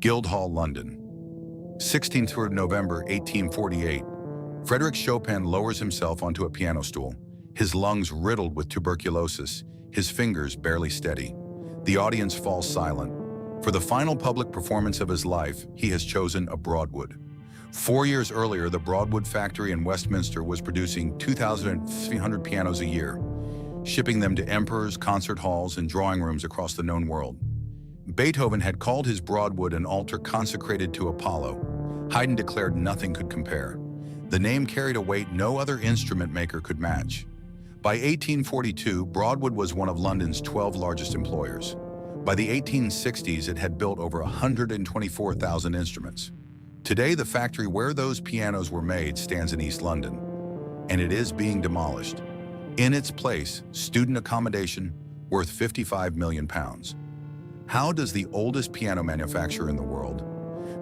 Guildhall, London. 16th of November, 1848. Frédéric Chopin lowers himself onto a piano stool, his lungs riddled with tuberculosis, his fingers barely steady. The audience falls silent. For the final public performance of his life, he has chosen a Broadwood. 4 years earlier, the Broadwood factory in Westminster was producing 2,300 pianos a year, shipping them to emperors, concert halls, and drawing rooms across the known world. Beethoven had called his Broadwood an altar consecrated to Apollo. Haydn declared nothing could compare. The name carried a weight no other instrument maker could match. By 1842, Broadwood was one of London's 12 largest employers. By the 1860s, it had built over 124,000 instruments. Today, the factory where those pianos were made stands in East London, and it is being demolished. In its place, student accommodation worth £55 million. How does the oldest piano manufacturer in the world,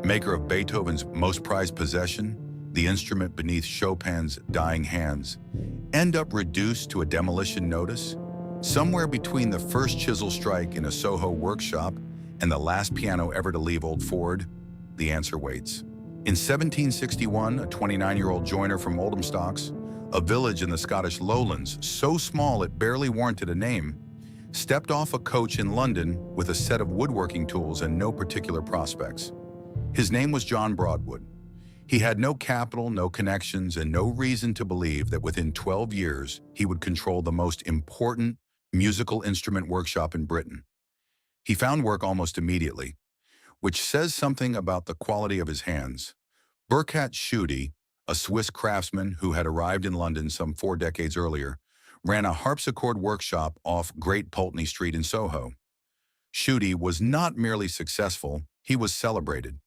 maker of Beethoven's most prized possession, the instrument beneath Chopin's dying hands, end up reduced to a demolition notice? Somewhere between the first chisel strike in a Soho workshop and the last piano ever to leave Old Ford, the answer waits. In 1761, a 29-year-old joiner from Oldhamstocks, a village in the Scottish lowlands so small it barely warranted a name, stepped off a coach in London with a set of woodworking tools and no particular prospects. His name was John Broadwood. He had no capital, no connections, and no reason to believe that within 12 years he would control the most important musical instrument workshop in Britain. He found work almost immediately, which says something about the quality of his hands. Burkhard Schutte, a Swiss craftsman who had arrived in London some 4 decades earlier, ran a harpsichord workshop off Great Pulteney Street in Soho. Schutte was not merely successful, he was celebrated.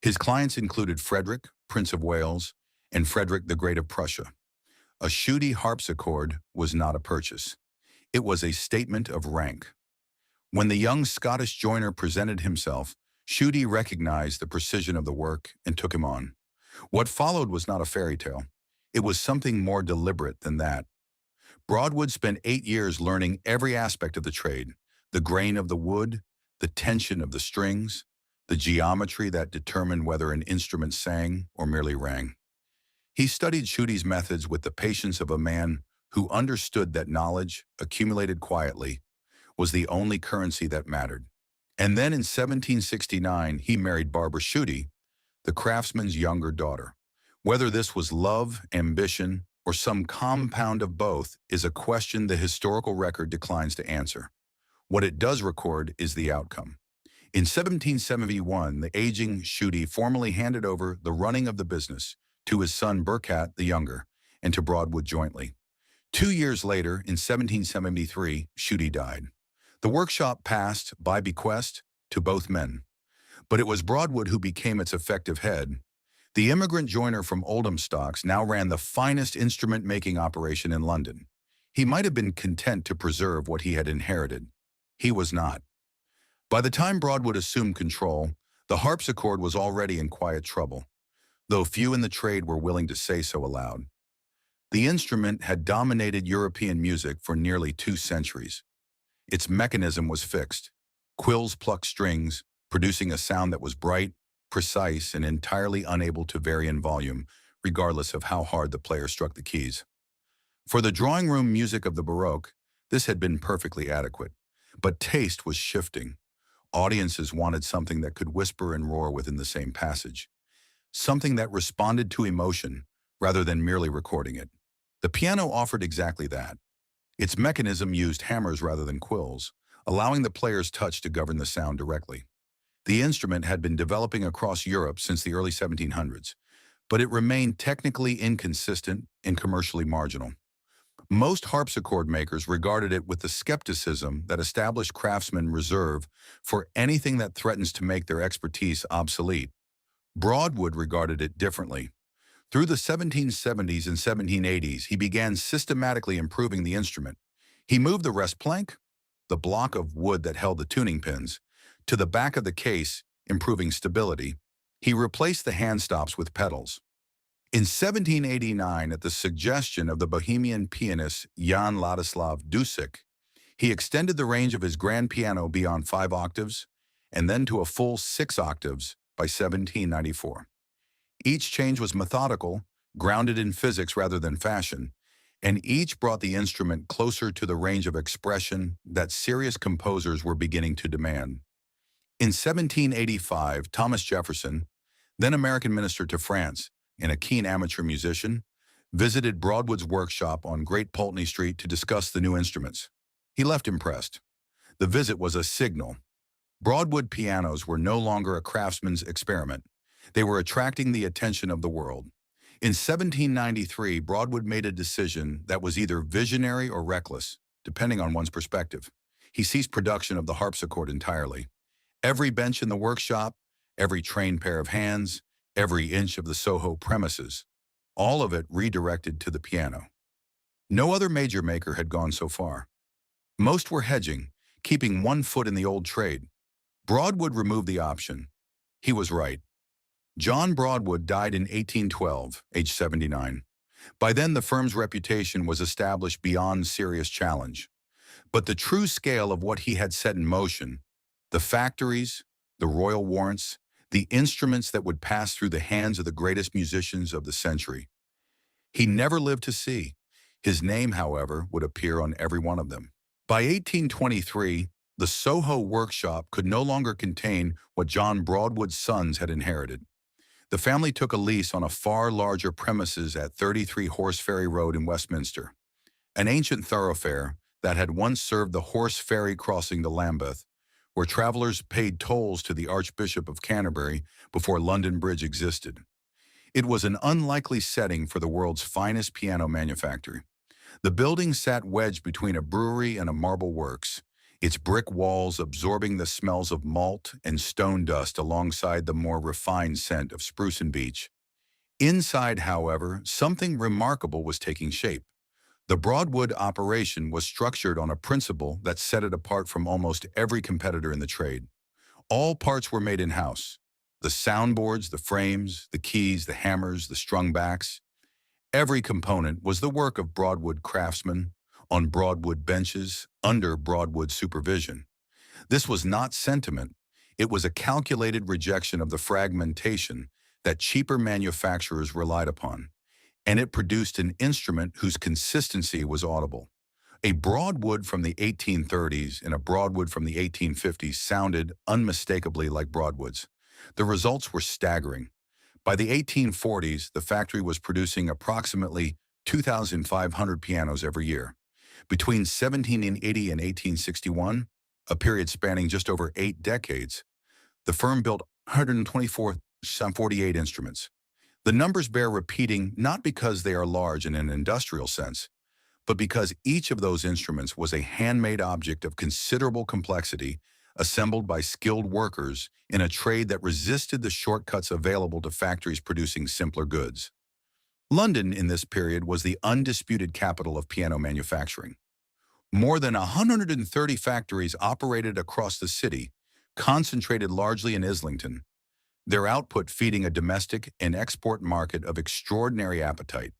His clients included Frederick, Prince of Wales, and Frederick the Great of Prussia. A Schutte harpsichord was not a purchase. It was a statement of rank. When the young Scottish joiner presented himself, Schutte recognized the precision of the work and took him on. What followed was not a fairy tale. It was something more deliberate than that. Broadwood spent 8 years learning every aspect of the trade, the grain of the wood, the tension of the strings, the geometry that determined whether an instrument sang or merely rang. He studied Schutte's methods with the patience of a man who understood that knowledge, accumulated quietly, was the only currency that mattered. And then in 1769, he married Barbara Schutte, the craftsman's younger daughter. Whether this was love, ambition, or some compound of both is a question the historical record declines to answer. What it does record is the outcome. In 1771, the aging Schutte formally handed over the running of the business to his son Burkhard the Younger and to Broadwood jointly. 2 years later, in 1773, Schutte died. The workshop passed, by bequest, to both men. But it was Broadwood who became its effective head. The immigrant joiner from Oldhamstocks now ran the finest instrument-making operation in London. He might have been content to preserve what he had inherited. He was not. By the time Broadwood assumed control, the harpsichord was already in quiet trouble, though few in the trade were willing to say so aloud. The instrument had dominated European music for nearly 2 centuries. Its mechanism was fixed. Quills plucked strings, producing a sound that was bright, precise, and entirely unable to vary in volume, regardless of how hard the player struck the keys. For the drawing room music of the Baroque, this had been perfectly adequate. But taste was shifting. Audiences wanted something that could whisper and roar within the same passage. Something that responded to emotion, rather than merely recording it. The piano offered exactly that. Its mechanism used hammers rather than quills, allowing the player's touch to govern the sound directly. The instrument had been developing across Europe since the early 1700s, but it remained technically inconsistent and commercially marginal. Most harpsichord makers regarded it with the skepticism that established craftsmen reserve for anything that threatens to make their expertise obsolete. Broadwood regarded it differently. Through the 1770s and 1780s, he began systematically improving the instrument. He moved the rest plank, the block of wood that held the tuning pins, to the back of the case, improving stability. He replaced the hand stops with pedals. In 1789, at the suggestion of the Bohemian pianist Jan Ladislav Dussek, he extended the range of his grand piano beyond 5 octaves and then to a full 6 octaves by 1794. Each change was methodical, grounded in physics rather than fashion, and each brought the instrument closer to the range of expression that serious composers were beginning to demand. In 1785, Thomas Jefferson, then American minister to France and a keen amateur musician, visited Broadwood's workshop on Great Pulteney Street to discuss the new instruments. He left impressed. The visit was a signal. Broadwood pianos were no longer a craftsman's experiment. They were attracting the attention of the world. In 1793, Broadwood made a decision that was either visionary or reckless, depending on one's perspective. He ceased production of the harpsichord entirely. Every bench in the workshop, every trained pair of hands, every inch of the Soho premises, all of it redirected to the piano. No other major maker had gone so far. Most were hedging, keeping one foot in the old trade. Broadwood removed the option. He was right. John Broadwood died in 1812, aged 79. By then, the firm's reputation was established beyond serious challenge. But the true scale of what he had set in motion, the factories, the royal warrants, the instruments that would pass through the hands of the greatest musicians of the century, he never lived to see. His name, however, would appear on every one of them. By 1823, the Soho workshop could no longer contain what John Broadwood's sons had inherited. The family took a lease on a far larger premises at 33 Horse Ferry Road in Westminster, an ancient thoroughfare that had once served the horse ferry crossing the Lambeth, where travelers paid tolls to the Archbishop of Canterbury before London Bridge existed. It was an unlikely setting for the world's finest piano manufactory. The building sat wedged between a brewery and a marble works, its brick walls absorbing the smells of malt and stone dust alongside the more refined scent of spruce and beech. Inside, however, something remarkable was taking shape. The Broadwood operation was structured on a principle that set it apart from almost every competitor in the trade. All parts were made in-house. The soundboards, the frames, the keys, the hammers, the strung backs. Every component was the work of Broadwood craftsmen, on Broadwood benches, under Broadwood supervision. This was not sentiment. It was a calculated rejection of the fragmentation that cheaper manufacturers relied upon, and it produced an instrument whose consistency was audible. A Broadwood from the 1830s and a Broadwood from the 1850s sounded unmistakably like Broadwoods. The results were staggering. By the 1840s, the factory was producing approximately 2,500 pianos every year. Between 1780 and 1861, a period spanning just over 8 decades, the firm built 124,48 instruments. The numbers bear repeating not because they are large in an industrial sense, but because each of those instruments was a handmade object of considerable complexity assembled by skilled workers in a trade that resisted the shortcuts available to factories producing simpler goods. London in this period was the undisputed capital of piano manufacturing. More than 130 factories operated across the city, concentrated largely in Islington, their output feeding a domestic and export market of extraordinary appetite.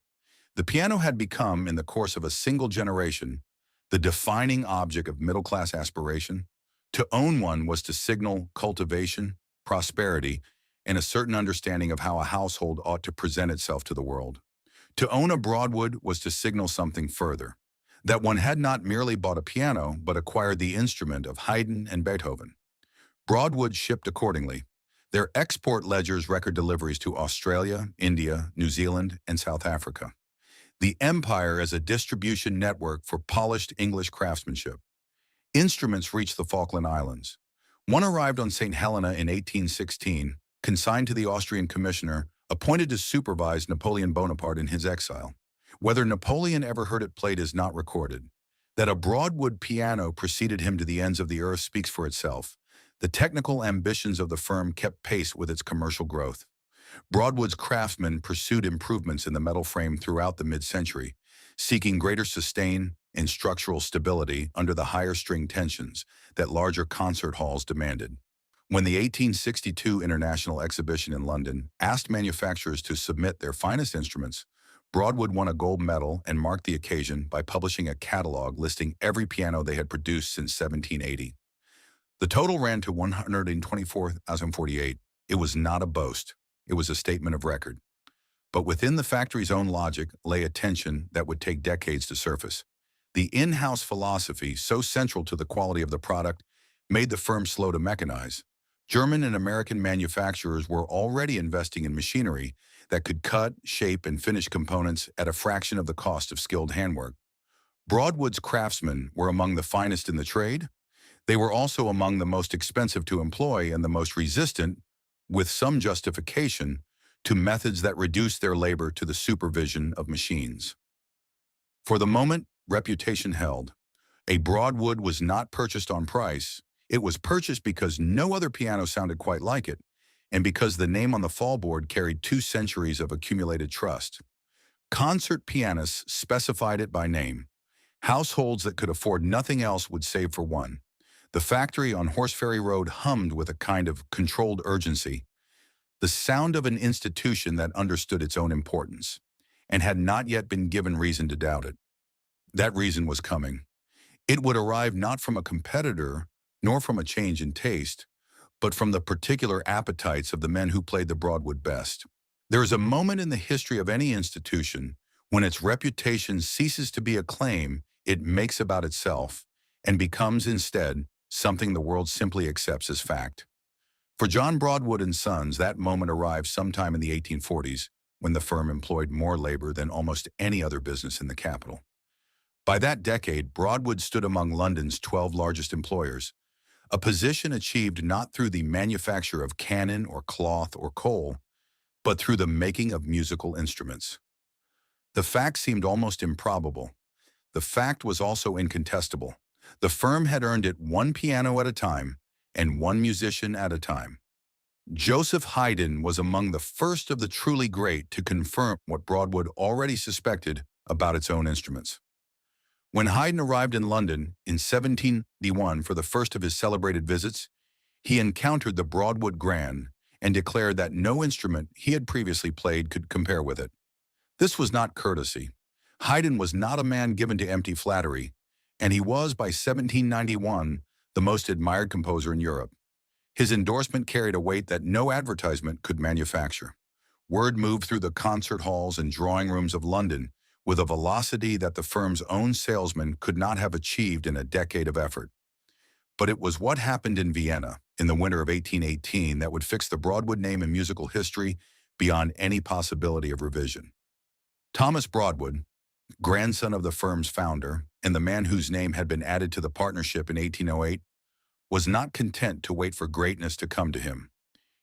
The piano had become, in the course of a single generation, the defining object of middle-class aspiration. To own one was to signal cultivation, prosperity, and a certain understanding of how a household ought to present itself to the world. To own a Broadwood was to signal something further, that one had not merely bought a piano, but acquired the instrument of Haydn and Beethoven. Broadwood shipped accordingly. Their export ledgers record deliveries to Australia, India, New Zealand, and South Africa. The empire as a distribution network for polished English craftsmanship. Instruments reached the Falkland Islands. One arrived on St. Helena in 1816, consigned to the Austrian commissioner, appointed to supervise Napoleon Bonaparte in his exile. Whether Napoleon ever heard it played is not recorded. That a Broadwood piano preceded him to the ends of the earth speaks for itself. The technical ambitions of the firm kept pace with its commercial growth. Broadwood's craftsmen pursued improvements in the metal frame throughout the mid-century, seeking greater sustain and structural stability under the higher string tensions that larger concert halls demanded. When the 1862 International Exhibition in London asked manufacturers to submit their finest instruments, Broadwood won a gold medal and marked the occasion by publishing a catalog listing every piano they had produced since 1780. The total ran to 124,048. It was not a boast. It was a statement of record. But within the factory's own logic lay a tension that would take decades to surface. The in-house philosophy, so central to the quality of the product, made the firm slow to mechanize. German and American manufacturers were already investing in machinery that could cut, shape, and finish components at a fraction of the cost of skilled handwork. Broadwood's craftsmen were among the finest in the trade. They were also among the most expensive to employ and the most resistant, with some justification, to methods that reduced their labor to the supervision of machines. For the moment, reputation held. A Broadwood was not purchased on price. It was purchased because no other piano sounded quite like it, and because the name on the fallboard carried 2 centuries of accumulated trust. Concert pianists specified it by name. Households that could afford nothing else would save for one. The factory on Horseferry Road hummed with a kind of controlled urgency, the sound of an institution that understood its own importance, and had not yet been given reason to doubt it. That reason was coming. It would arrive not from a competitor, nor from a change in taste, but from the particular appetites of the men who played the Broadwood best. There is a moment in the history of any institution when its reputation ceases to be a claim it makes about itself and becomes instead something the world simply accepts as fact. For John Broadwood and Sons, that moment arrived sometime in the 1840s, when the firm employed more labor than almost any other business in the capital. By that decade, Broadwood stood among London's 12 largest employers, a position achieved not through the manufacture of cannon or cloth or coal, but through the making of musical instruments. The fact seemed almost improbable. The fact was also incontestable. The firm had earned it one piano at a time and one musician at a time. Joseph Haydn was among the first of the truly great to confirm what Broadwood already suspected about its own instruments. When Haydn arrived in London in 1791 for the first of his celebrated visits, he encountered the Broadwood Grand and declared that no instrument he had previously played could compare with it. This was not courtesy. Haydn was not a man given to empty flattery, and he was, by 1791, the most admired composer in Europe. His endorsement carried a weight that no advertisement could manufacture. Word moved through the concert halls and drawing rooms of London with a velocity that the firm's own salesmen could not have achieved in a decade of effort. But it was what happened in Vienna in the winter of 1818 that would fix the Broadwood name in musical history beyond any possibility of revision. Thomas Broadwood, grandson of the firm's founder and the man whose name had been added to the partnership in 1808, was not content to wait for greatness to come to him.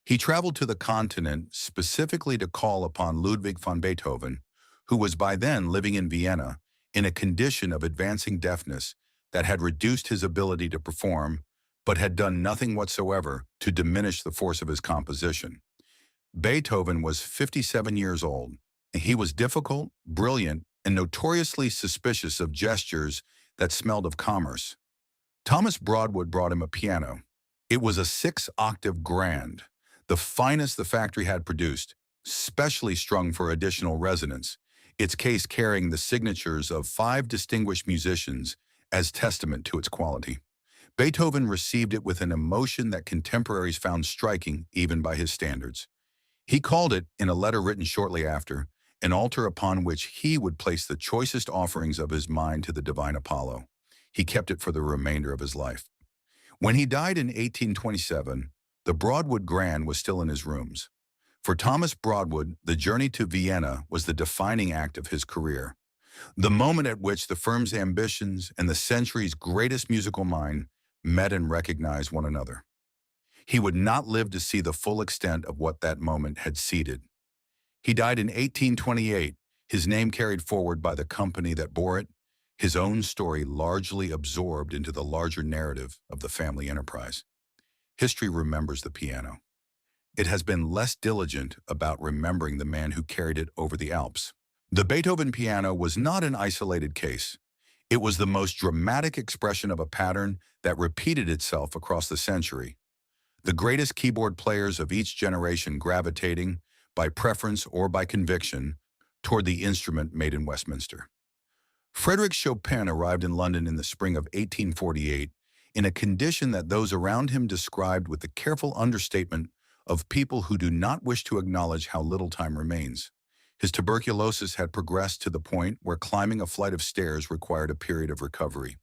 He traveled to the continent specifically to call upon Ludwig van Beethoven, who was by then living in Vienna in a condition of advancing deafness that had reduced his ability to perform, but had done nothing whatsoever to diminish the force of his composition. Beethoven was 57 years old. He was difficult, brilliant, and notoriously suspicious of gestures that smelled of commerce. Thomas Broadwood brought him a piano. It was a 6-octave grand, the finest the factory had produced, specially strung for additional resonance, its case carrying the signatures of 5 distinguished musicians as testament to its quality. Beethoven received it with an emotion that contemporaries found striking even by his standards. He called it, in a letter written shortly after, an altar upon which he would place the choicest offerings of his mind to the divine Apollo. He kept it for the remainder of his life. When he died in 1827, the Broadwood Grand was still in his rooms. For Thomas Broadwood, the journey to Vienna was the defining act of his career, the moment at which the firm's ambitions and the century's greatest musical mind met and recognized one another. He would not live to see the full extent of what that moment had seeded. He died in 1828, his name carried forward by the company that bore it, his own story largely absorbed into the larger narrative of the family enterprise. History remembers the piano. It has been less diligent about remembering the man who carried it over the Alps. The Beethoven piano was not an isolated case. It was the most dramatic expression of a pattern that repeated itself across the century. The greatest keyboard players of each generation gravitating, by preference or by conviction, toward the instrument made in Westminster. Frédéric Chopin arrived in London in the spring of 1848 in a condition that those around him described with the careful understatement of people who do not wish to acknowledge how little time remains. His tuberculosis had progressed to the point where climbing a flight of stairs required a period of recovery.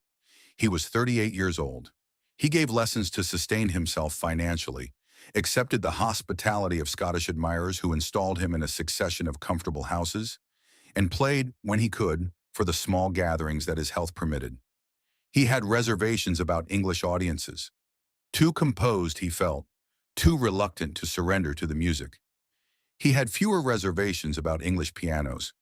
He was 38 years old. He gave lessons to sustain himself financially, accepted the hospitality of Scottish admirers who installed him in a succession of comfortable houses, and played, when he could, for the small gatherings that his health permitted. He had reservations about English audiences. Too composed, he felt, too reluctant to surrender to the music. He had fewer reservations about English pianos.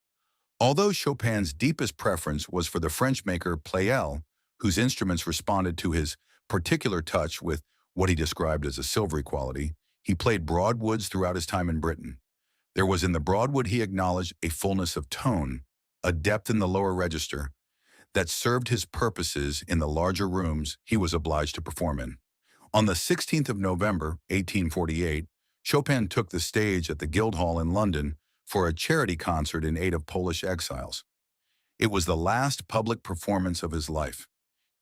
Although Chopin's deepest preference was for the French maker Pleyel, whose instruments responded to his particular touch with what he described as a silvery quality, he played Broadwoods throughout his time in Britain. There was in the Broadwood, he acknowledged, a fullness of tone, a depth in the lower register, that served his purposes in the larger rooms he was obliged to perform in. On the 16th of November, 1848, Chopin took the stage at the Guildhall in London for a charity concert in aid of Polish exiles. It was the last public performance of his life.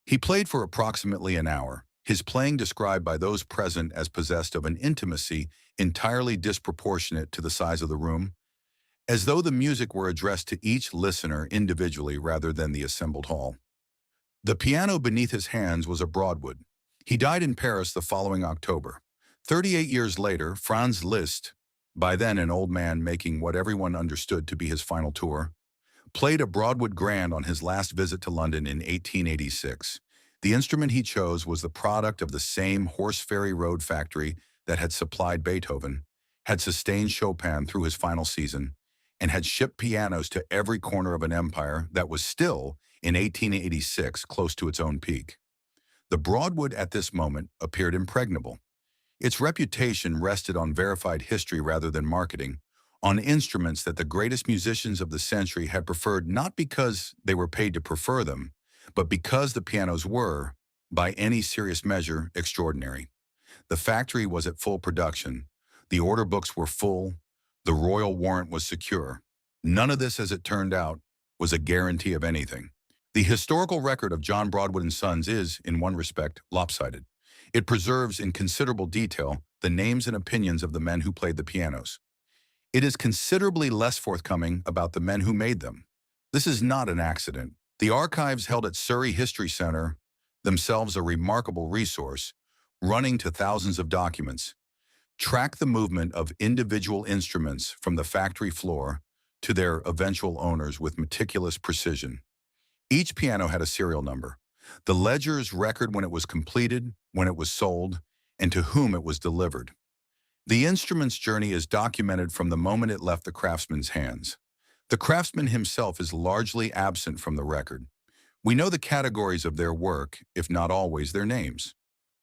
He played for approximately an hour, his playing described by those present as possessed of an intimacy entirely disproportionate to the size of the room, as though the music were addressed to each listener individually rather than the assembled hall. The piano beneath his hands was a Broadwood. He died in Paris the following October. 38 years later, Franz Liszt, by then an old man making what everyone understood to be his final tour, played a Broadwood grand on his last visit to London in 1886. The instrument he chose was the product of the same Horse Ferry Road factory that had supplied Beethoven, had sustained Chopin through his final season, and had shipped pianos to every corner of an empire that was still, in 1886, close to its own peak. The Broadwood at this moment appeared impregnable. Its reputation rested on verified history rather than marketing, on instruments that the greatest musicians of the century had preferred not because they were paid to prefer them, but because the pianos were, by any serious measure, extraordinary. The factory was at full production. The order books were full. The royal warrant was secure. None of this, as it turned out, was a guarantee of anything. The historical record of John Broadwood and Sons is, in one respect, lopsided. It preserves in considerable detail the names and opinions of the men who played the pianos. It is considerably less forthcoming about the men who made them. This is not an accident. The archives held at Surrey History Center, themselves a remarkable resource, running to thousands of documents, track the movement of individual instruments from the factory floor to their eventual owners with meticulous precision. Each piano had a serial number. The ledgers record when it was completed, when it was sold, and to whom it was delivered. The instrument's journey is documented from the moment it left the craftsman's hands. The craftsman himself is largely absent from the record. We know the categories of their work, if not always their names.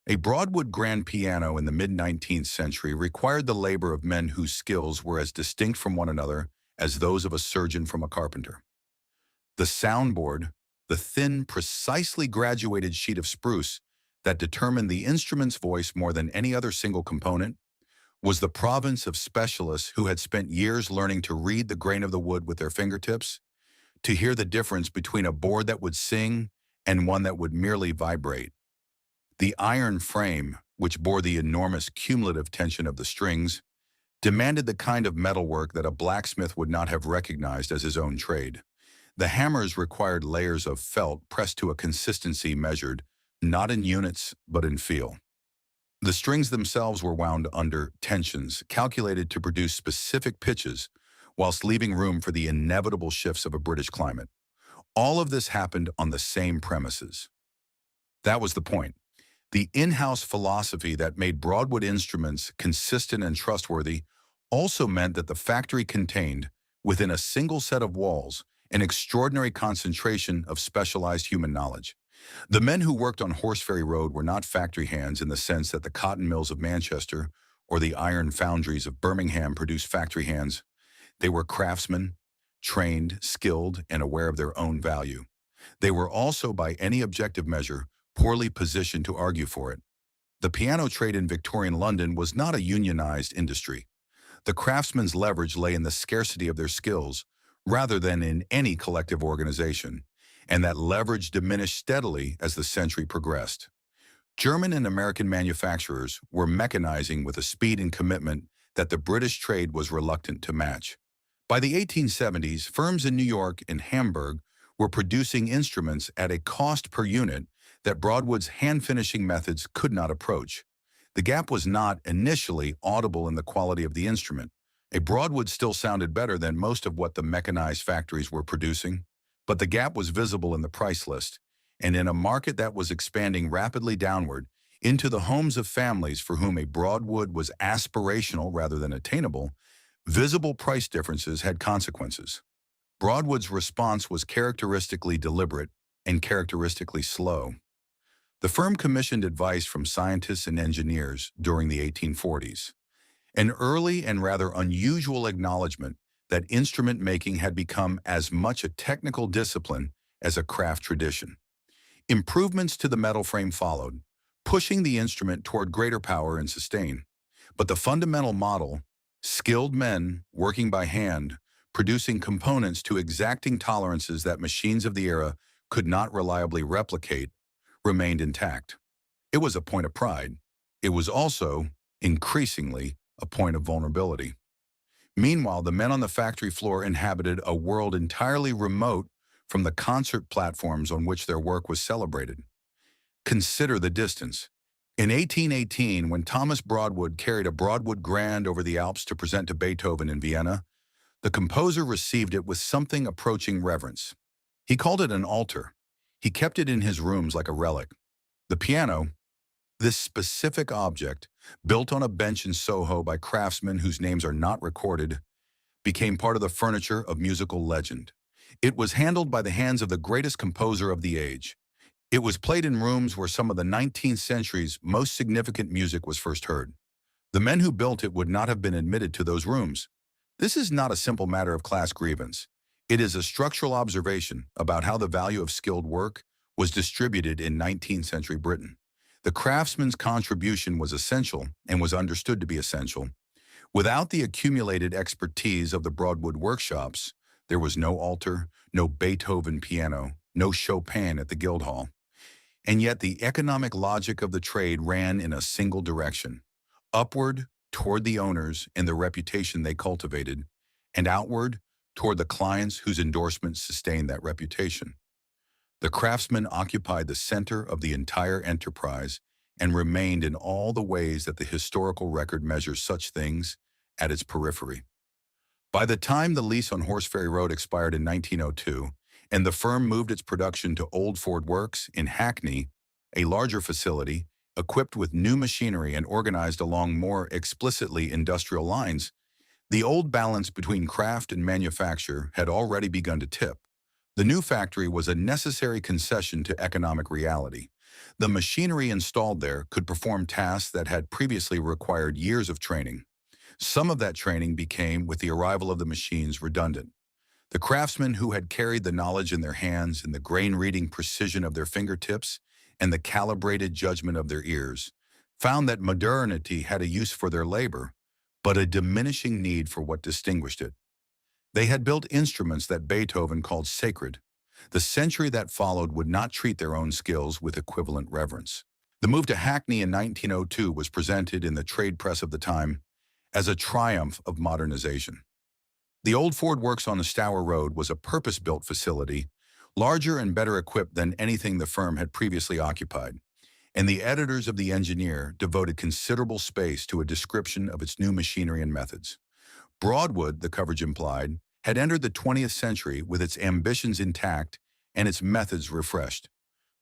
A Broadwood grand piano in the mid-19th century required the labor of men whose skills were as distinct from one another as those of a surgeon from a carpenter. The soundboard, the thin, precisely graduated sheet of spruce that determined the instrument's voice more than any other single component, was the province of specialists who had spent years learning to read the grain of the wood with their fingertips, to hear the difference between a board that would sing and one that would merely vibrate. The iron frame, which bore the enormous cumulative tension of the strings, demanded the kind of metalwork that a blacksmith would not have recognized as his own trade. The hammers required layers of felt pressed to a consistency measured not in units but in feel. The strings themselves were wound under tensions calculated to produce specific pitches whilst leaving room for the inevitable shifts of a British climate. All of this happened on the same premises. That was the point. The in-house philosophy that made Broadwood instruments consistent and trustworthy also meant that the factory contained, within a single set of walls, an extraordinary concentration of specialized human knowledge. The men who worked on Horse Ferry Road were not factory hands in the sense that the cotton mills of Manchester or the iron foundries of Birmingham produced factory hands. They were craftsmen, trained, skilled, and aware of their own value. They were also, by any objective measure, poorly positioned to argue for it. The piano trade in Victorian London was not a unionized industry. The craftsmen's leverage lay in the scarcity of their skills rather than in any collective organization, and that leverage diminished steadily as the century progressed. German and American manufacturers were mechanizing with a speed and commitment that the British trade was reluctant to match. By the 1870s, firms in New York and Hamburg were producing instruments at a cost per unit that Broadwood's hand-finishing methods could not approach. The gap was not initially audible in the quality of the instrument. A Broadwood still sounded better than most of what the mechanized factories were producing, but the gap was visible in the price list, and in a market that was expanding rapidly downward into the homes of families for whom a Broadwood was aspirational rather than attainable, visible price differences had consequences. Broadwood's response was characteristically deliberate and characteristically slow. The firm commissioned advice from scientists and engineers during the 1840s, an early and rather unusual acknowledgement that instrument making had become as much a technical discipline as a craft tradition. Improvements to the metal frame followed, pushing the instrument toward greater power and sustain. But the fundamental model, skilled men working by hand, producing components to exacting tolerances that machines of the era could not reliably replicate, remained intact. It was a point of pride. It was also, increasingly, a point of vulnerability. Meanwhile, the men on the factory floor inhabited a world entirely remote from the concert platforms on which their work was celebrated. Consider the distance. In 1818, when Thomas Broadwood carried a Broadwood Grand over the Alps to present to Beethoven in Vienna, the composer received it with something approaching reverence. He called it an altar. He kept it in his rooms like a relic. The piano, this specific object, built on a bench in Soho by craftsmen whose names are not recorded, became part of the furniture of musical legend. It was handled by the hands of the greatest composer of the age. It was played in rooms where some of the 19th century's most significant music was first heard. The men who built it would not have been admitted to those rooms. This is not a simple matter of class grievance. It is a structural observation about how the value of skilled work was distributed in 19th century Britain. The craftsman's contribution was essential and was understood to be essential. Without the accumulated expertise of the Broadwood workshops, there was no altar, no Beethoven piano, no Chopin at the Guildhall. And yet the economic logic of the trade ran in a single direction, upward toward the owners and the reputation they cultivated, and outward toward the clients whose endorsements sustained that reputation. The craftsman occupied the center of the entire enterprise and remained in all the ways that the historical record measures such things at its periphery. By the time the lease on Horseferry Road expired in 1902, and the firm moved its production to Old Ford Works in Hackney, a larger facility, equipped with new machinery and organized along more explicitly industrial lines, the old balance between craft and manufacture had already begun to tip. The new factory was a necessary concession to economic reality. The machinery installed there could perform tasks that had previously required years of training. Some of that training became, with the arrival of the machines, redundant. The craftsmen who had carried the knowledge in their hands and the grain-reading precision of their fingertips and the calibrated judgment of their ears found that modernity had a use for their labor, but a diminishing need for what distinguished it. They had built instruments that Beethoven called sacred. The century that followed would not treat their own skills with equivalent reverence. The move to Hackney in 1902 was presented in the trade press of the time as a triumph of modernization. The Old Ford Works on the Stour Road was a purpose-built facility, larger and better equipped than anything the firm had previously occupied, and the editors of The Engineer devoted considerable space to a description of its new machinery and methods. Broadwood, the coverage implied, had entered the 20th century with its ambitions intact and its methods refreshed.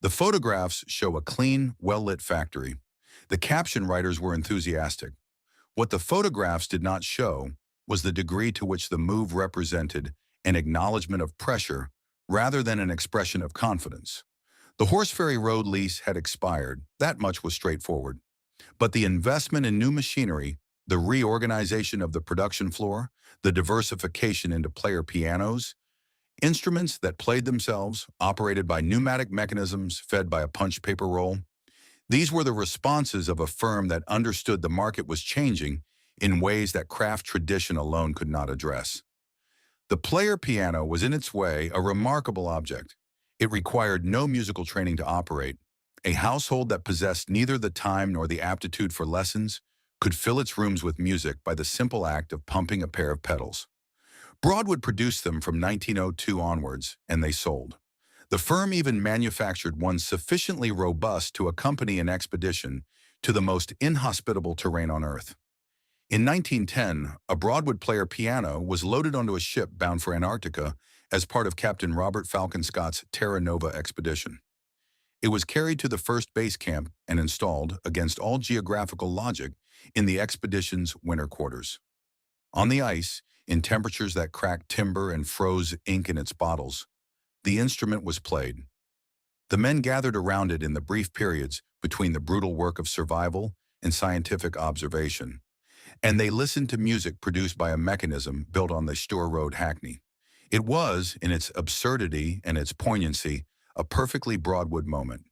The photographs show a clean, well-lit factory. The caption writers were enthusiastic. What the photographs did not show was the degree to which the move represented an acknowledgement of pressure rather than an expression of confidence. The Horseferry Road lease had expired, that much was straightforward. But the investment in new machinery, the reorganization of the production floor, the diversification into player pianos, instruments that played themselves, operated by pneumatic mechanisms fed by a punched paper roll, these were the responses of a firm that understood the market was changing in ways that craft tradition alone could not address. The player piano was in its way a remarkable object. It required no musical training to operate, A household that possessed neither the time nor the aptitude for lessons could fill its rooms with music by the simple act of pumping a pair of pedals. Broadwood produced them from 1902 onwards, and they sold. The firm even manufactured one sufficiently robust to accompany an expedition to the most inhospitable terrain on Earth. In 1910, a Broadwood player piano was loaded onto a ship bound for Antarctica as part of Captain Robert Falcon Scott's Terra Nova expedition. It was carried to the first base camp and installed, against all geographical logic, in the expedition's winter quarters. On the ice, in temperatures that cracked timber and froze ink in its bottles, the instrument was played. The men gathered around it in the brief periods between the brutal work of survival and scientific observation, and they listened to music produced by a mechanism built on the Stour Road hackney. It was, in its absurdity and its poignancy, a perfectly Broadwood moment.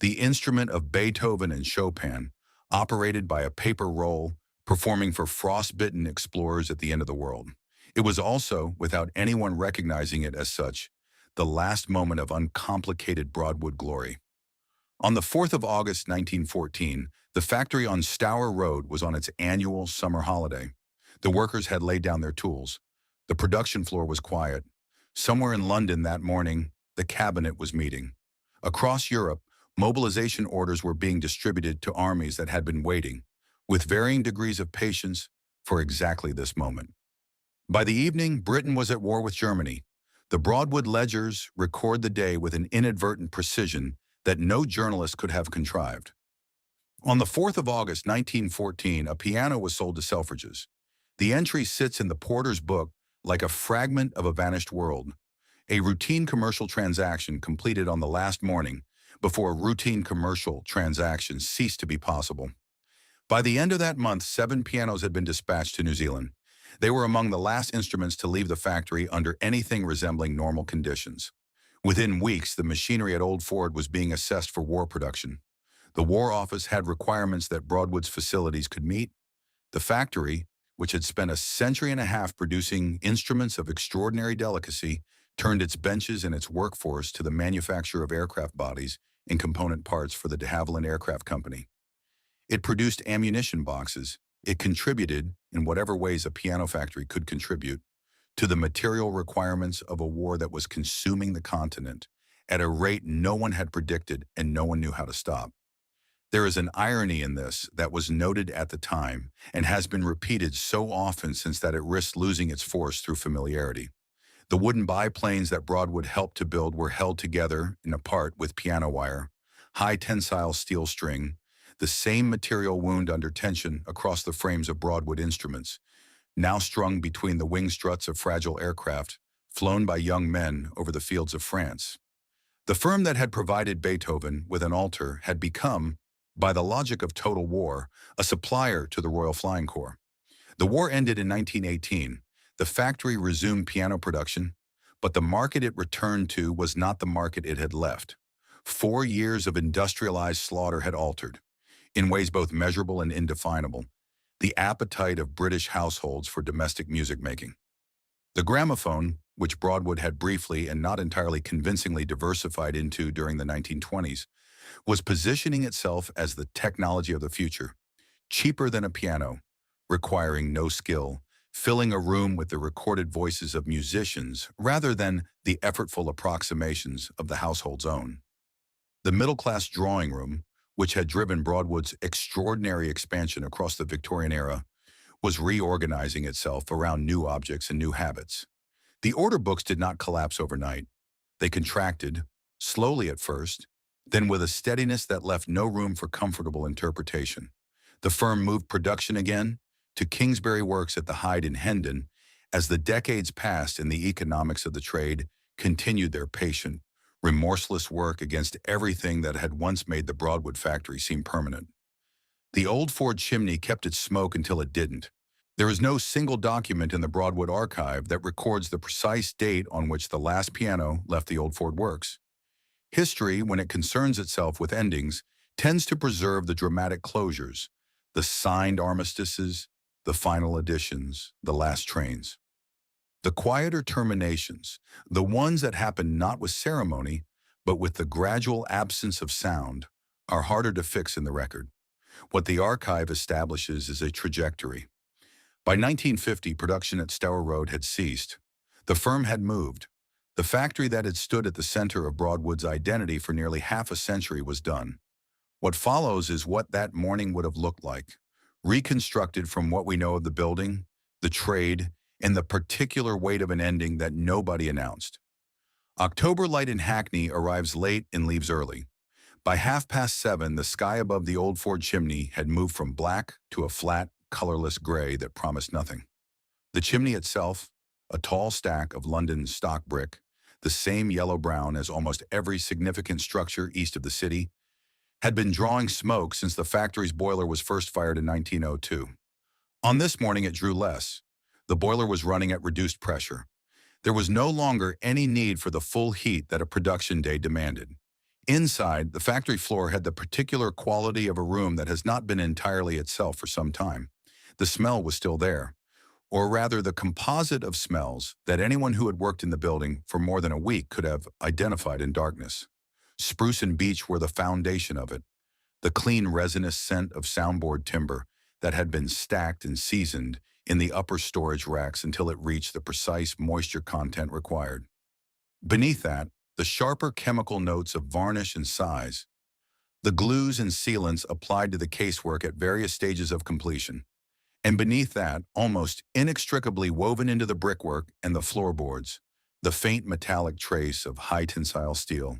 The instrument of Beethoven and Chopin, operated by a paper roll, performing for frostbitten explorers at the end of the world. It was also, without anyone recognizing it as such, the last moment of uncomplicated Broadwood glory. On the 4th of August 1914, the factory on Stour Road was on its annual summer holiday. The workers had laid down their tools. The production floor was quiet. Somewhere in London that morning, the cabinet was meeting. Across Europe, mobilization orders were being distributed to armies that had been waiting, with varying degrees of patience, for exactly this moment. By the evening, Britain was at war with Germany. The Broadwood ledgers record the day with an inadvertent precision that no journalist could have contrived. On the 4th of August 1914, a piano was sold to Selfridges. The entry sits in the porter's book like a fragment of a vanished world, a routine commercial transaction completed on the last morning before routine commercial transactions ceased to be possible. By the end of that month, 7 pianos had been dispatched to New Zealand. They were among the last instruments to leave the factory under anything resembling normal conditions. Within weeks, the machinery at Old Ford was being assessed for war production. The War Office had requirements that Broadwood's facilities could meet. The factory, which had spent a century and a half producing instruments of extraordinary delicacy, turned its benches and its workforce to the manufacture of aircraft bodies and component parts for the de Havilland Aircraft Company. It produced ammunition boxes. It contributed, in whatever ways a piano factory could contribute, to the material requirements of a war that was consuming the continent at a rate no one had predicted and no one knew how to stop. There is an irony in this that was noted at the time and has been repeated so often since that it risked losing its force through familiarity. The wooden biplanes that Broadwood helped to build were held together and apart with piano wire, high tensile steel string, the same material wound under tension across the frames of Broadwood instruments, now strung between the wing struts of fragile aircraft flown by young men over the fields of France. The firm that had provided Beethoven with an altar had become, by the logic of total war, a supplier to the Royal Flying Corps. The war ended in 1918. The factory resumed piano production, but the market it returned to was not the market it had left. 4 years of industrialized slaughter had altered, in ways both measurable and indefinable, the appetite of British households for domestic music making. The gramophone, which Broadwood had briefly and not entirely convincingly diversified into during the 1920s, was positioning itself as the technology of the future, cheaper than a piano, requiring no skill, filling a room with the recorded voices of musicians rather than the effortful approximations of the household's own. The middle-class drawing room, which had driven Broadwood's extraordinary expansion across the Victorian era, was reorganizing itself around new objects and new habits. The order books did not collapse overnight. They contracted, slowly at first, then with a steadiness that left no room for comfortable interpretation. The firm moved production again to Kingsbury Works at the Hyde in Hendon as the decades passed and the economics of the trade continued their patient, remorseless work against everything that had once made the Broadwood factory seem permanent. The Old Ford chimney kept its smoke until it didn't. There is no single document in the Broadwood archive that records the precise date on which the last piano left the Old Ford Works. History, when it concerns itself with endings, tends to preserve the dramatic closures, the signed armistices, the final editions, the last trains. The quieter terminations, the ones that happen not with ceremony, but with the gradual absence of sound, are harder to fix in the record. What the archive establishes is a trajectory. By 1950, production at Stour Road had ceased. The firm had moved. The factory that had stood at the center of Broadwood's identity for nearly half a century was done. What follows is what that morning would have looked like, reconstructed from what we know of the building, the trade, and the particular weight of an ending that nobody announced. October light in Hackney arrives late and leaves early. By 7:30, the sky above the old Ford chimney had moved from black to a flat, colorless gray that promised nothing. The chimney itself, a tall stack of London stock brick, the same yellow-brown as almost every significant structure east of the city, had been drawing smoke since the factory's boiler was first fired in 1902. On this morning, it drew less. The boiler was running at reduced pressure. There was no longer any need for the full heat that a production day demanded. Inside, the factory floor had the particular quality of a room that has not been entirely itself for some time. The smell was still there, or rather the composite of smells that anyone who had worked in the building for more than a week could have identified in darkness. Spruce and beech were the foundation of it, the clean resinous scent of soundboard timber that had been stacked and seasoned in the upper storage racks until it reached the precise moisture content required. Beneath that, the sharper chemical notes of varnish and size, the glues and sealants applied to the casework at various stages of completion. And beneath that, almost inextricably woven into the brickwork and the floorboards, the faint metallic trace of high tensile steel,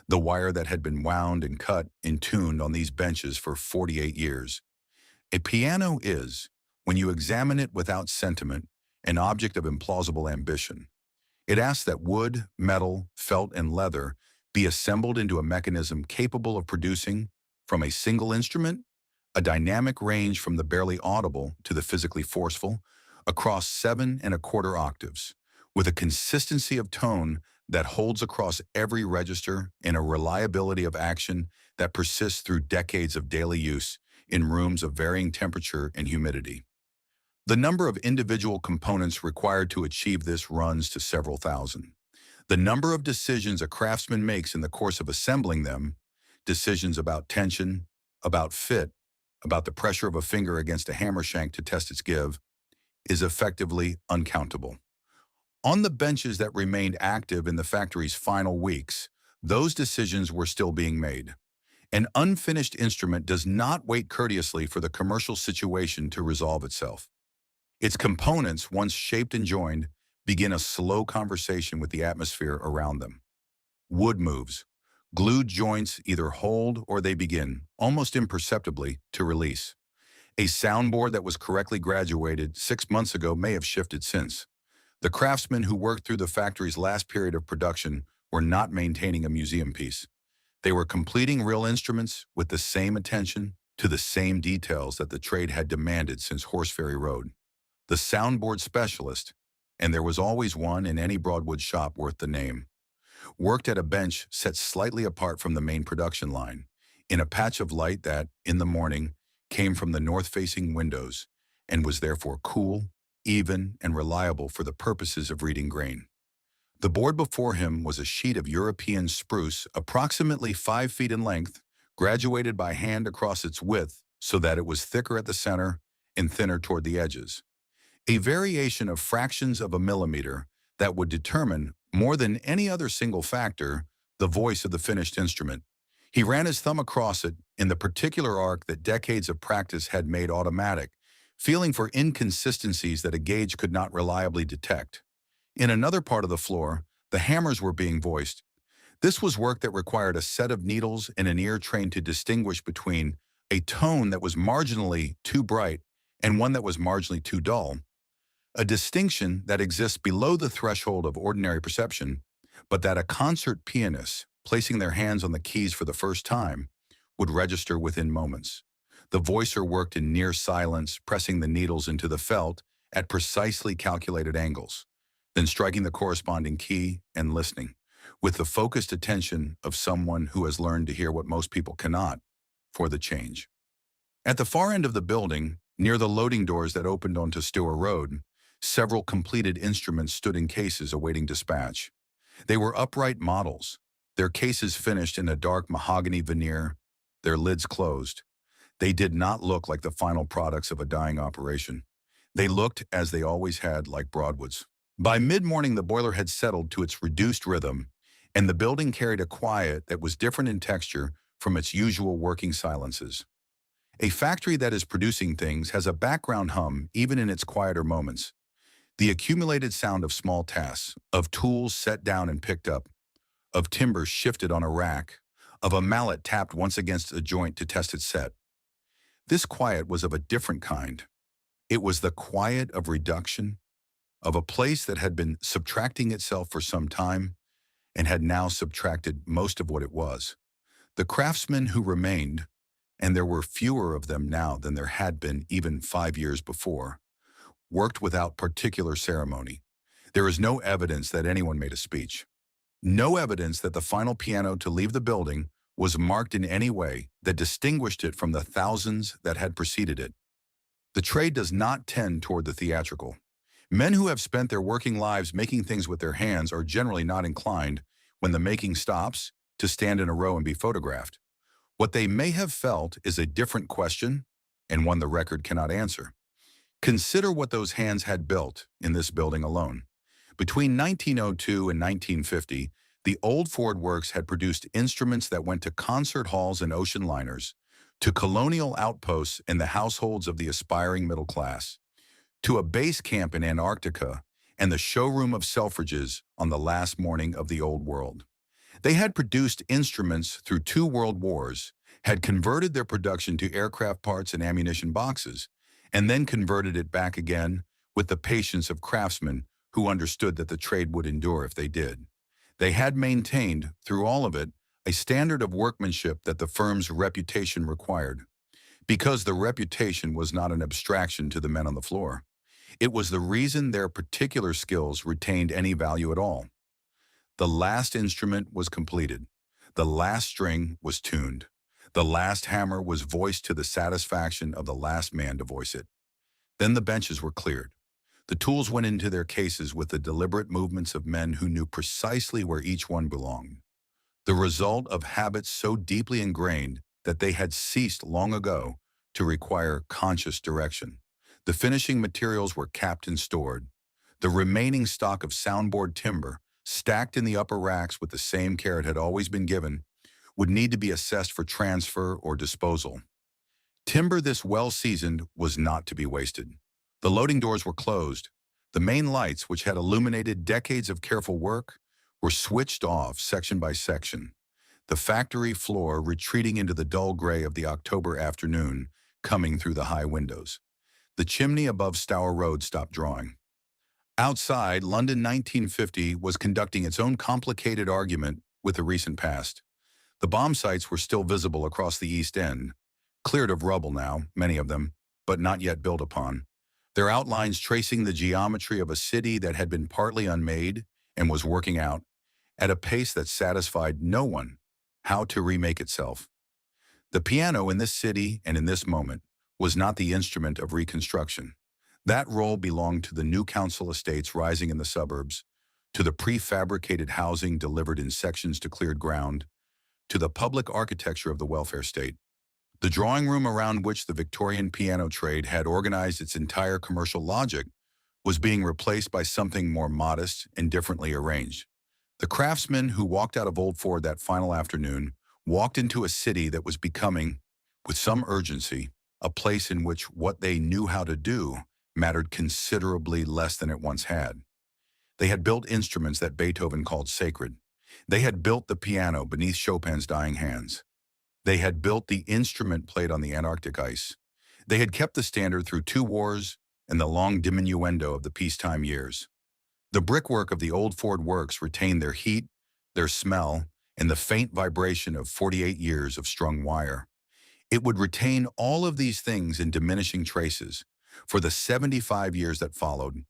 the wire that had been wound and cut and tuned on these benches for 48 years. A piano is, when you examine it without sentiment, an object of implausible ambition. It asks that wood, metal, felt, and leather be assembled into a mechanism capable of producing, from a single instrument, a dynamic range from the barely audible to the physically forceful, across 7¼ octaves, with a consistency of tone that holds across every register and a reliability of action that persists through decades of daily use in rooms of varying temperature and humidity. The number of individual components required to achieve this runs to several thousand. The number of decisions a craftsman makes in the course of assembling them, decisions about tension, about fit, about the pressure of a finger against a hammer shank to test its give, is effectively uncountable. On the benches that remained active in the factory's final weeks, those decisions were still being made. An unfinished instrument does not wait courteously for the commercial situation to resolve itself. Its components, once shaped and joined, begin a slow conversation with the atmosphere around them. Wood moves. Glued joints either hold or they begin, almost imperceptibly, to release. A soundboard that was correctly graduated 6 months ago may have shifted since. The craftsmen who worked through the factory's last period of production were not maintaining a museum piece. They were completing real instruments with the same attention to the same details that the trade had demanded since Horseferry Road. The soundboard specialist, and there was always one in any Broadwood shop worth the name, worked at a bench set slightly apart from the main production line, in a patch of light that, in the morning, came from the north-facing windows and was therefore cool, even, and reliable for the purposes of reading grain. The board before him was a sheet of European spruce approximately 5 feet in length, graduated by hand across its width so that it was thicker at the center and thinner toward the edges. A variation of fractions of a millimeter that would determine, more than any other single factor, the voice of the finished instrument. He ran his thumb across it in the particular arc that decades of practice had made automatic, feeling for inconsistencies that a gauge could not reliably detect. In another part of the floor, the hammers were being voiced. This was work that required a set of needles and an ear trained to distinguish between a tone that was marginally too bright and one that was marginally too dull, a distinction that exists below the threshold of ordinary perception, but that a concert pianist, placing their hands on the keys for the first time, would register within moments. The voicer worked in near silence, pressing the needles into the felt at precisely calculated angles, then striking the corresponding key and listening, with the focused attention of someone who has learned to hear what most people cannot, for the change. At the far end of the building, near the loading doors that opened onto Stour Road, several completed instruments stood in cases awaiting dispatch. They were upright models, their cases finished in a dark mahogany veneer, their lids closed. They did not look like the final products of a dying operation. They looked, as they always had, like Broadwoods. By mid-morning, the boiler had settled to its reduced rhythm, and the building carried a quiet that was different in texture from its usual working silences. A factory that is producing things has a background hum even in its quieter moments. The accumulated sound of small tasks, of tools set down and picked up, of timber shifted on a rack, of a mallet tapped once against a joint to test its set. This quiet was of a different kind. It was the quiet of reduction, of a place that had been subtracting itself for some time and had now subtracted most of what it was. The craftsmen who remained, and there were fewer of them now than there had been even 5 years before, worked without particular ceremony. There is no evidence that anyone made a speech. No evidence that the final piano to leave the building was marked in any way that distinguished it from the thousands that had preceded it. The trade does not tend toward the theatrical. Men who have spent their working lives making things with their hands are generally not inclined, when the making stops, to stand in a row and be photographed. What they may have felt is a different question, and one the record cannot answer. Consider what those hands had built in this building alone. Between 1902 and 1950, the old Ford Works had produced instruments that went to concert halls and ocean liners, to colonial outposts in the households of the aspiring middle class, to a base camp in Antarctica and the showroom of Selfridges on the last morning of the Old World. They had produced instruments through 2 world wars, had converted their production to aircraft parts and ammunition boxes, and then converted it back again with the patience of craftsmen who understood that the trade would endure if they did. They had maintained, through all of it, a standard of workmanship that the firm's reputation required, because the reputation was not an abstraction to the men on the floor. It was the reason their particular skills retained any value at all. The last instrument was completed. The last string was tuned. The last hammer was voiced to the satisfaction of the last man to voice it. Then the benches were cleared. The tools went into their cases with the deliberate movements of men who knew precisely where each one belonged. The result of habits so deeply ingrained that they had ceased long ago to require conscious direction. The finishing materials were capped and stored. The remaining stock of soundboard timber, stacked in the upper racks with the same care it had always been given, would need to be assessed for transfer or disposal. Timber this well-seasoned was not to be wasted. The loading doors were closed. The main lights, which had illuminated decades of careful work, were switched off section by section. The factory floor retreating into the dull gray of the October afternoon, coming through the high windows. The chimney above Stour Road stopped drawing. Outside, London 1950 was conducting its own complicated argument with the recent past. The bomb sites were still visible across the East End, cleared of rubble now, many of them, but not yet built upon. Their outlines tracing the geometry of a city that had been partly unmade and was working out, at a pace that satisfied no one, how to remake itself. The piano in this city and in this moment was not the instrument of reconstruction. That role belonged to the new council estates rising in the suburbs, to the prefabricated housing delivered in sections to cleared ground, to the public architecture of the welfare state. The drawing room around which the Victorian piano trade had organized its entire commercial logic was being replaced by something more modest and differently arranged. The craftsmen who walked out of Old Ford that final afternoon walked into a city that was becoming, with some urgency, a place in which what they knew how to do mattered considerably less than it once had. They had built instruments that Beethoven called sacred. They had built the piano beneath Chopin's dying hands. They had built the instrument played on the Antarctic ice. They had kept the standard through 2 wars and the long diminuendo of the peacetime years. The brickwork of the old Ford Works retained their heat, their smell, and the faint vibration of 48 years of strung wire. It would retain all of these things in diminishing traces for the 75 years that followed,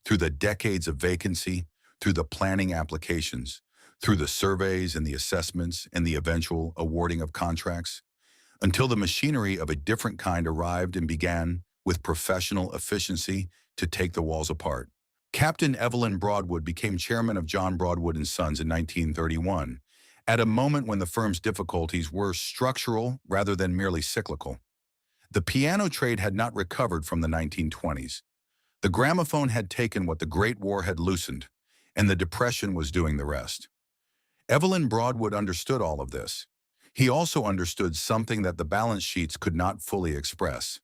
through the decades of vacancy, through the planning applications, through the surveys and the assessments and the eventual awarding of contracts, until the machinery of a different kind arrived and began, with professional efficiency, to take the walls apart. Captain Evelyn Broadwood became chairman of John Broadwood and Sons in 1931, at a moment when the firm's difficulties were structural rather than merely cyclical. The piano trade had not recovered from the 1920s. The gramophone had taken what the Great War had loosened, and the Depression was doing the rest. Evelyn Broadwood understood all of this. He also understood something that the balance sheets could not fully express,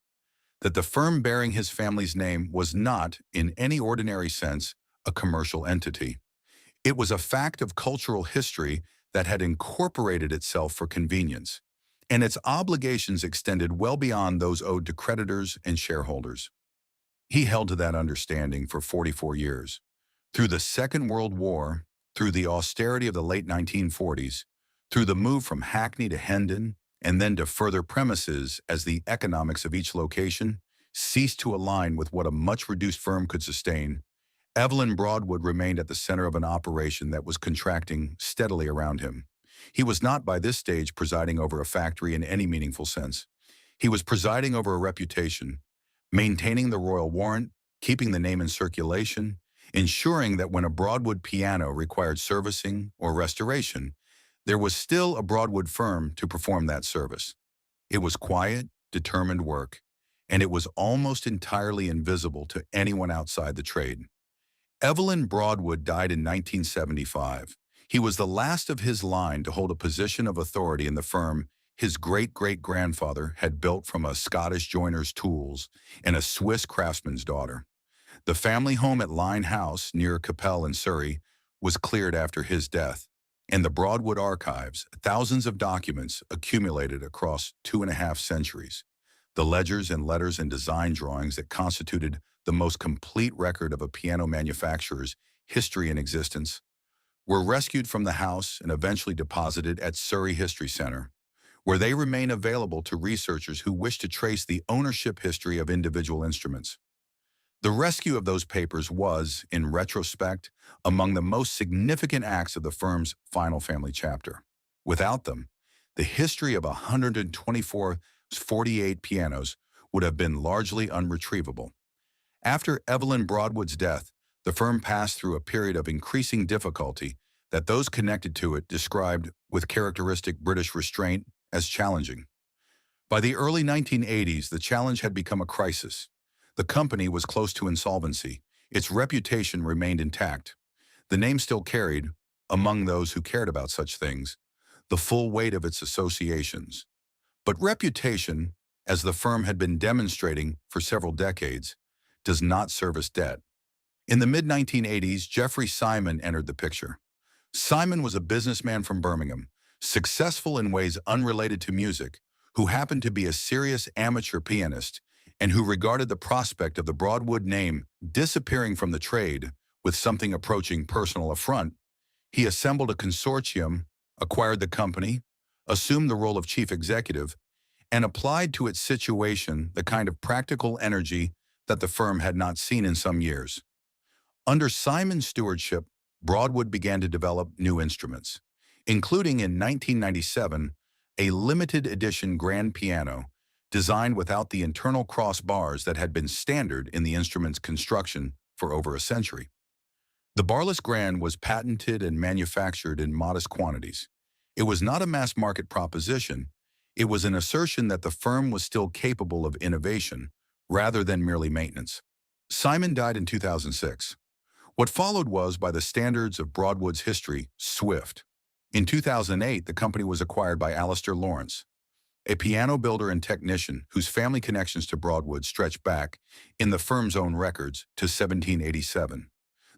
that the firm bearing his family's name was not, in any ordinary sense, a commercial entity. It was a fact of cultural history that had incorporated itself for convenience, and its obligations extended well beyond those owed to creditors and shareholders. He held to that understanding for 44 years. Through the Second World War, through the austerity of the late 1940s, through the move from Hackney to Hendon, and then to further premises as the economics of each location ceased to align with what a much-reduced firm could sustain, Evelyn Broadwood remained at the center of an operation that was contracting steadily around him. He was not by this stage presiding over a factory in any meaningful sense. He was presiding over a reputation, maintaining the royal warrant, keeping the name in circulation, ensuring that when a Broadwood piano required servicing or restoration, there was still a Broadwood firm to perform that service. It was quiet, determined work, and it was almost entirely invisible to anyone outside the trade. Evelyn Broadwood died in 1975. He was the last of his line to hold a position of authority in the firm his great-great-grandfather had built from a Scottish joiner's tools and a Swiss craftsman's daughter. The family home at Lyne House, near Capel in Surrey, was cleared after his death, and the Broadwood archives, thousands of documents accumulated across 2.5 centuries. The ledgers and letters and design drawings that constituted the most complete record of a piano manufacturer's history and existence, were rescued from the house and eventually deposited at Surrey History Center, where they remain available to researchers who wish to trace the ownership history of individual instruments. The rescue of those papers was, in retrospect, among the most significant acts of the firm's final family chapter. Without them, the history of 124 48 pianos would have been largely unretrievable. After Evelyn Broadwood's death, the firm passed through a period of increasing difficulty that those connected to it described with characteristic British restraint as challenging. By the early 1980s, the challenge had become a crisis. The company was close to insolvency. Its reputation remained intact. The name still carried, among those who cared about such things, the full weight of its associations. But reputation, as the firm had been demonstrating for several decades, does not service debt. In the mid-1980s, Geoffrey Simon entered the picture. Simon was a businessman from Birmingham, successful in ways unrelated to music, who happened to be a serious amateur pianist and who regarded the prospect of the Broadwood name disappearing from the trade with something approaching personal affront. He assembled a consortium, acquired the company, assumed the role of chief executive, and applied to its situation the kind of practical energy that the firm had not seen in some years. Under Simon's stewardship, Broadwood began to develop new instruments, including in 1997 a limited edition grand piano designed without the internal cross bars that had been standard in the instrument's construction for over a century. The barless grand was patented and manufactured in modest quantities. It was not a mass-market proposition. It was an assertion that the firm was still capable of innovation, rather than merely maintenance. Simon died in 2006. What followed was, by the standards of Broadwood's history, swift. In 2008, the company was acquired by Alistair Lawrence, a piano builder and technician whose family connections to Broadwood stretch back, in the firm's own records, to 1787.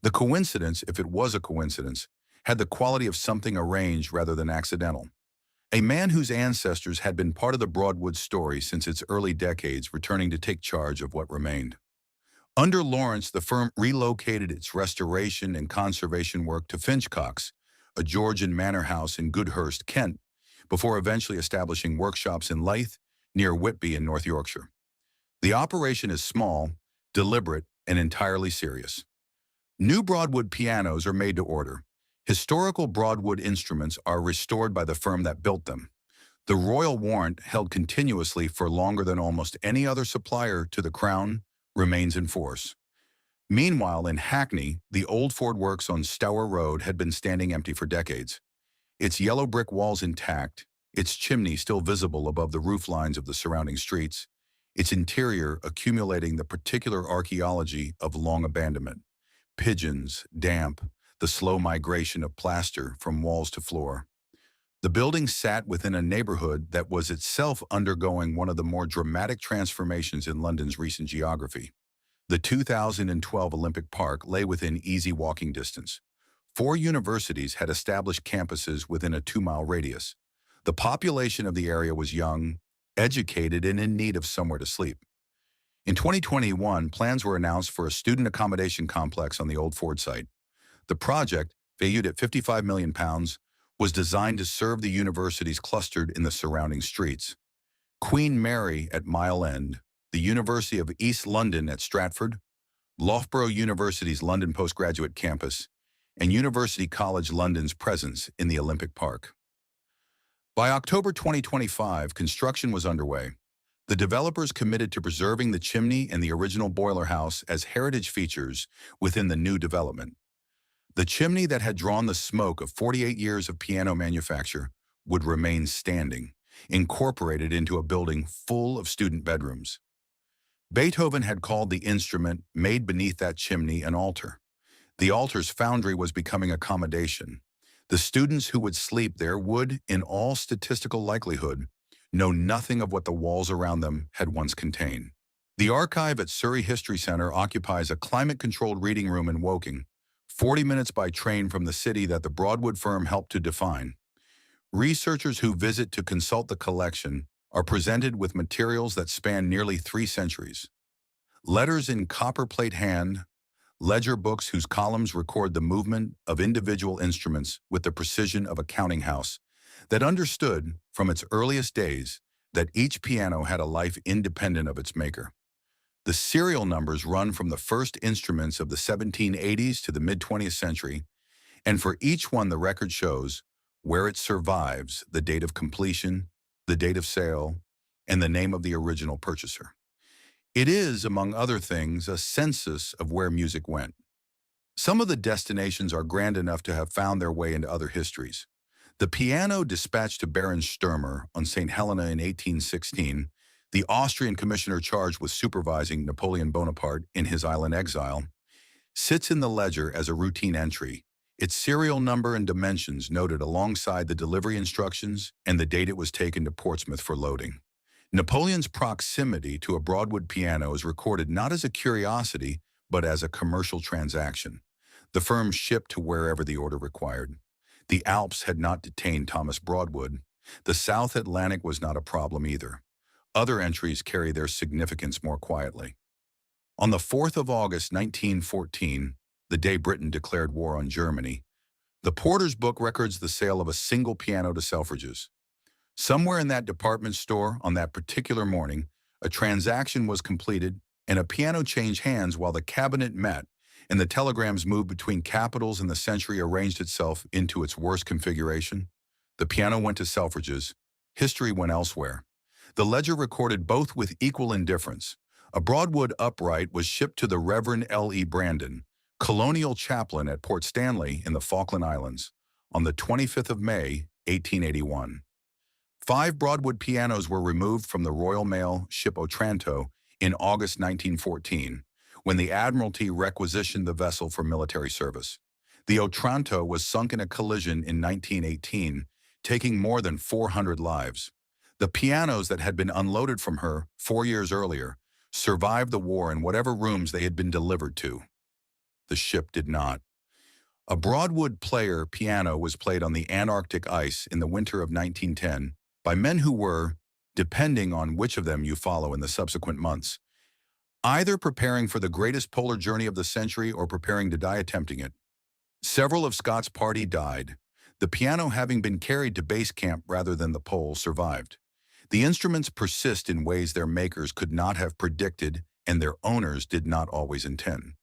The coincidence, if it was a coincidence, had the quality of something arranged rather than accidental. A man whose ancestors had been part of the Broadwood story since its early decades, returning to take charge of what remained. Under Lawrence, the firm relocated its restoration and conservation work to Finchcox, a Georgian manor house in Goodhurst, Kent, before eventually establishing workshops in Leith, near Whitby in North Yorkshire. The operation is small, deliberate, and entirely serious. New Broadwood pianos are made to order. Historical Broadwood instruments are restored by the firm that built them. The royal warrant, held continuously for longer than almost any other supplier to the Crown, remains in force. Meanwhile, in Hackney, the old Ford Works on Stour Road had been standing empty for decades. its yellow brick walls intact, its chimney still visible above the roof lines of the surrounding streets, its interior accumulating the particular archaeology of long abandonment. Pigeons, damp, the slow migration of plaster from walls to floor. The building sat within a neighborhood that was itself undergoing one of the more dramatic transformations in London's recent geography. The 2012 Olympic Park lay within easy walking distance. 4 universities had established campuses within a 2-mile radius. The population of the area was young, educated, and in need of somewhere to sleep. In 2021, plans were announced for a student accommodation complex on the old Ford site. The project, valued at £55 million, was designed to serve the universities clustered in the surrounding streets. Queen Mary at Mile End, the University of East London at Stratford, Loughborough University's London Postgraduate Campus, and University College London's presence in the Olympic Park. By October 2025, construction was underway. The developers committed to preserving the chimney and the original boiler house as heritage features within the new development. The chimney that had drawn the smoke of 48 years of piano manufacture would remain standing, incorporated into a building full of student bedrooms. Beethoven had called the instrument made beneath that chimney an altar. The altar's foundry was becoming accommodation. The students who would sleep there would, in all statistical likelihood, know nothing of what the walls around them had once contained. The archive at Surrey History Centre occupies a climate-controlled reading room in Woking, 40 minutes by train from the city that the Broadwood firm helped to define. Researchers who visit to consult the collection are presented with materials that span nearly 3 centuries. Letters in copperplate hand, ledger books whose columns record the movement of individual instruments with the precision of a counting house, that understood, from its earliest days, that each piano had a life independent of its maker. The serial numbers run from the first instruments of the 1780s to the mid-20th century, and for each one the record shows where it survives, the date of completion, the date of sale, and the name of the original purchaser. It is, among other things, a census of where music went. Some of the destinations are grand enough to have found their way into other histories. The piano dispatched to Baron Sturmer on St. Helena in 1816, the Austrian commissioner charged with supervising Napoleon Bonaparte in his island exile, sits in the ledger as a routine entry, its serial number and dimensions noted alongside the delivery instructions and the date it was taken to Portsmouth for loading. Napoleon's proximity to a Broadwood piano is recorded not as a curiosity, but as a commercial transaction. The firm shipped to wherever the order required. The Alps had not detained Thomas Broadwood. The South Atlantic was not a problem either. Other entries carry their significance more quietly. On the 4th of August 1914, the day Britain declared war on Germany, the Porter's book records the sale of a single piano to Selfridges. Somewhere in that department store on that particular morning, a transaction was completed and a piano changed hands while the cabinet met and the telegrams moved between capitals and the century arranged itself into its worst configuration. The piano went to Selfridges. History went elsewhere. The ledger recorded both with equal indifference. A Broadwood upright was shipped to the Reverend L.E. Brandon, colonial chaplain at Port Stanley in the Falkland Islands, on the 25th of May, 1881. 5 Broadwood pianos were removed from the Royal Mail ship Otranto in August 1914, when the Admiralty requisitioned the vessel for military service. The Otranto was sunk in a collision in 1918, taking more than 400 lives. The pianos that had been unloaded from her 4 years earlier survived the war in whatever rooms they had been delivered to. The ship did not. A Broadwood player piano was played on the Antarctic ice in the winter of 1910 by men who were, depending on which of them you follow in the subsequent months, either preparing for the greatest polar journey of the century or preparing to die attempting it. Several of Scott's party died. The piano, having been carried to base camp rather than the pole, survived. The instruments persist in ways their makers could not have predicted and their owners did not always intend.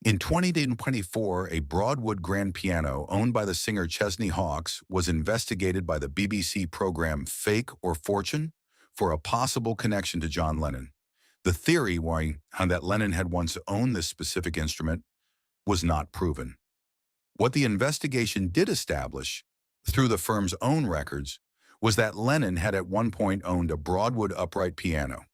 In 2024, a Broadwood grand piano owned by the singer Chesney Hawkes was investigated by the BBC program Fake or Fortune for a possible connection to John Lennon. The theory that Lennon had once owned this specific instrument was not proven. What the investigation did establish through the firm's own records, was that Lennon had at one point owned a Broadwood upright piano.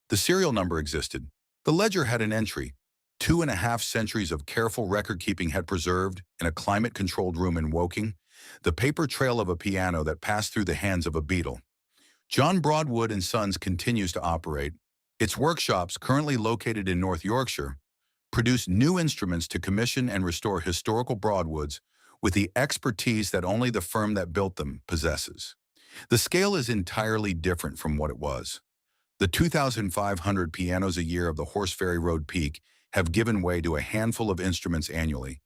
The serial number existed. The ledger had an entry. 2.5 centuries of careful record-keeping had preserved, in a climate-controlled room in Woking, the paper trail of a piano that passed through the hands of a Beatle. John Broadwood and Sons continues to operate. Its workshops, currently located in North Yorkshire, produce new instruments to commission and restore historical Broadwoods with the expertise that only the firm that built them possesses. The scale is entirely different from what it was. The 2,500 pianos a year of the Horseferry Road Peak have given way to a handful of instruments annually,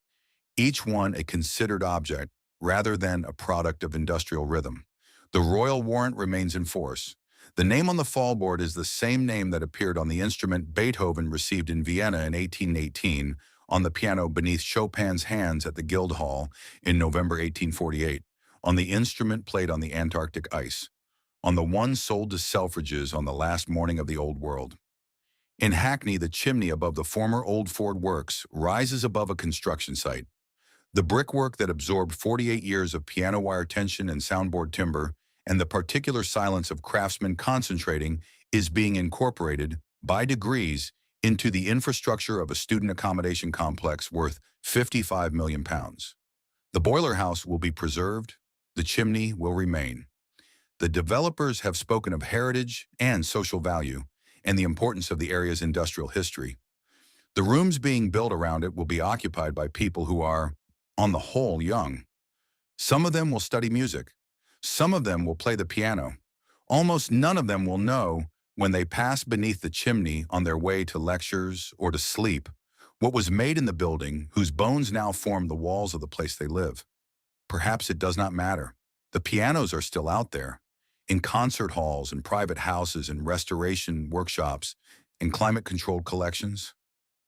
each one a considered object rather than a product of industrial rhythm. The royal warrant remains in force. The name on the fallboard is the same name that appeared on the instrument Beethoven received in Vienna in 1818 on the piano beneath Chopin's hands at the Guildhall in November 1848, on the instrument played on the Antarctic ice, on the one sold to Selfridges on the last morning of the Old World. In Hackney, the chimney above the former Old Ford Works rises above a construction site. The brickwork that absorbed 48 years of piano wire tension and soundboard timber and the particular silence of craftsmen concentrating is being incorporated, by degrees, into the infrastructure of a student accommodation complex worth £55 million. The boiler house will be preserved, the chimney will remain. The developers have spoken of heritage and social value and the importance of the area's industrial history. The rooms being built around it will be occupied by people who are, on the whole, young. Some of them will study music. Some of them will play the piano. Almost none of them will know, when they pass beneath the chimney on their way to lectures or to sleep, what was made in the building whose bones now form the walls of the place they live. Perhaps it does not matter. The pianos are still out there, in concert halls and private houses and restoration workshops and climate-controlled collections.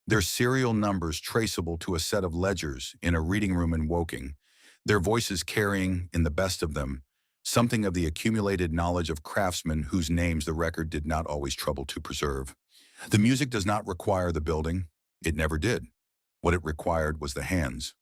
Their serial numbers traceable to a set of ledgers in a reading room in Woking, their voices carrying, in the best of them, something of the accumulated knowledge of craftsmen whose names the record did not always trouble to preserve. The music does not require the building. It never did. What it required was the hands.